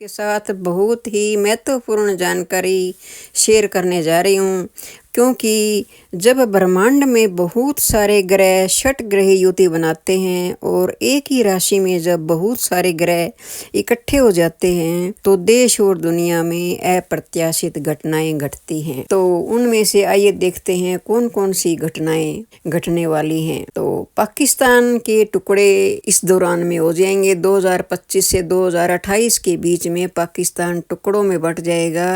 के साथ बहुत ही महत्वपूर्ण जानकारी शेयर करने जा रही हूँ, क्योंकि जब ब्रह्मांड में बहुत सारे ग्रह षट ग्रह युति बनाते हैं और एक ही राशि में जब बहुत सारे ग्रह इकट्ठे हो जाते हैं तो देश और दुनिया में अप्रत्याशित घटनाएं घटती हैं। तो उनमें से आइए देखते हैं कौन कौन सी घटनाएं घटने वाली हैं। तो पाकिस्तान के टुकड़े इस दौरान में हो जाएंगे। 2025 से 2028 के बीच में पाकिस्तान टुकड़ों में बंट जाएगा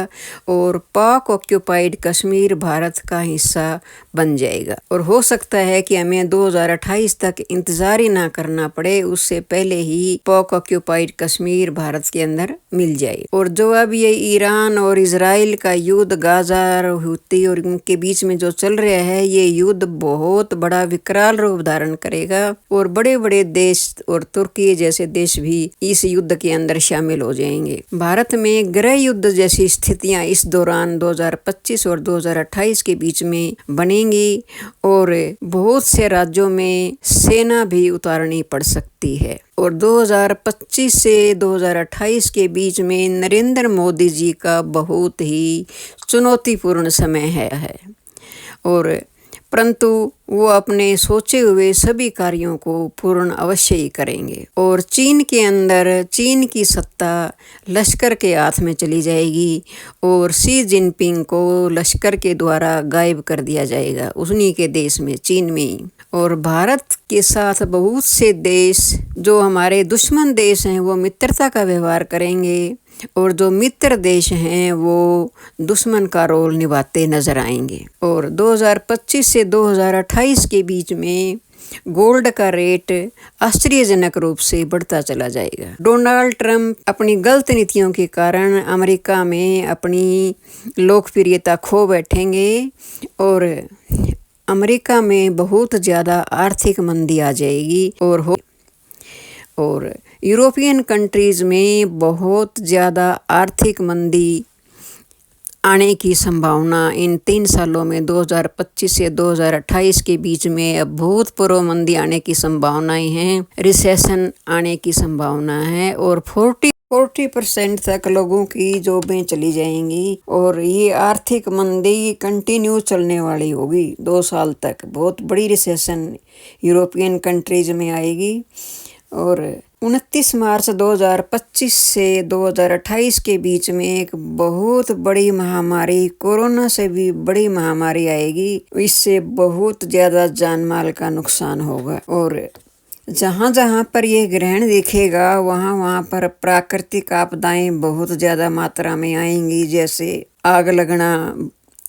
और पाक ऑक्यूपाइड कश्मीर भारत का हिस्सा बन जाएगा। और हो सकता है कि हमें 2028 तक इंतजार ही ना करना पड़े, उससे पहले ही पाक ऑक्यूपाइड कश्मीर भारत के अंदर मिल जाए। और जो अब ये ईरान और इजराइल का युद्ध गाजा और हूती और उनके बीच में जो चल रहा है, ये युद्ध बहुत बड़ा विकराल रूप धारण करेगा और बड़े बड़े देश और तुर्की जैसे देश भी इस युद्ध के अंदर शामिल हो जाएंगे। भारत में गृह युद्ध जैसी स्थितियां इस दौरान 2025 और 2028 के बीच में बनेंगी और बहुत से राज्यों में सेना भी उतारनी पड़ सकती है। और 2025 से 2028 के बीच में नरेंद्र मोदी जी का बहुत ही चुनौतीपूर्ण समय है और परंतु वो अपने सोचे हुए सभी कार्यों को पूर्ण अवश्य ही करेंगे। और चीन के अंदर चीन की सत्ता लश्कर के हाथ में चली जाएगी और शी जिनपिंग को लश्कर के द्वारा गायब कर दिया जाएगा उन्हीं के देश में, चीन में ही। और भारत के साथ बहुत से देश जो हमारे दुश्मन देश हैं वो मित्रता का व्यवहार करेंगे और जो मित्र देश हैं वो दुश्मन का रोल निभाते नजर आएंगे। और 2025 से 2028 के बीच में गोल्ड का रेट आश्चर्यजनक रूप से बढ़ता चला जाएगा। डोनाल्ड ट्रंप अपनी गलत नीतियों के कारण अमेरिका में अपनी लोकप्रियता खो बैठेंगे और अमेरिका में बहुत ज़्यादा आर्थिक मंदी आ जाएगी और यूरोपियन कंट्रीज़ में बहुत ज़्यादा आर्थिक मंदी आने की संभावना इन 3 सालों में 2025 से 2028 के बीच में अभूतपूर्व मंदी आने की संभावनाएं हैं, रिसेशन आने की संभावना है और 40% तक लोगों की जॉबें चली जाएंगी और ये आर्थिक मंदी कंटिन्यू चलने वाली होगी 2 साल तक। बहुत बड़ी रिसेशन यूरोपियन कंट्रीज में आएगी। और 29 मार्च 2025 से 2028 के बीच में एक बहुत बड़ी महामारी, कोरोना से भी बड़ी महामारी आएगी। इससे बहुत ज़्यादा जान माल का नुकसान होगा और जहाँ जहाँ पर ये ग्रहण दिखेगा वहाँ वहाँ पर प्राकृतिक आपदाएं बहुत ज़्यादा मात्रा में आएंगी, जैसे आग लगना,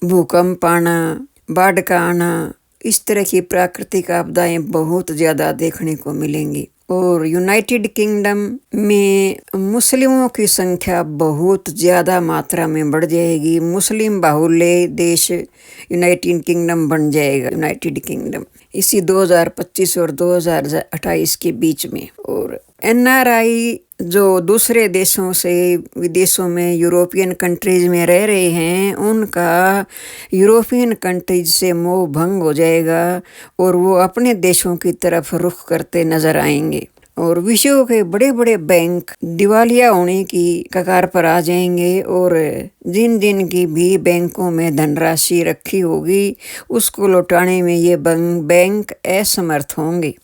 भूकंप आना, बाढ़ का आना। इस तरह की प्राकृतिक आपदाएं बहुत ज़्यादा देखने को मिलेंगी। और यूनाइटेड किंगडम में मुस्लिमों की संख्या बहुत ज़्यादा मात्रा में बढ़ जाएगी। मुस्लिम बाहुल्य देश यूनाइटेड किंगडम बन जाएगा, यूनाइटेड किंगडम इसी 2025 और 2028 के बीच में। और NRI जो दूसरे देशों से विदेशों में यूरोपियन कंट्रीज में रह रहे हैं, उनका यूरोपियन कंट्रीज से मोह भंग हो जाएगा और वो अपने देशों की तरफ रुख करते नजर आएंगे। और विश्व के बड़े बड़े बैंक दिवालिया होने की कगार पर आ जाएंगे और जिन जिन की भी बैंकों में धनराशि रखी होगी उसको लौटाने में ये बैंक असमर्थ होंगे।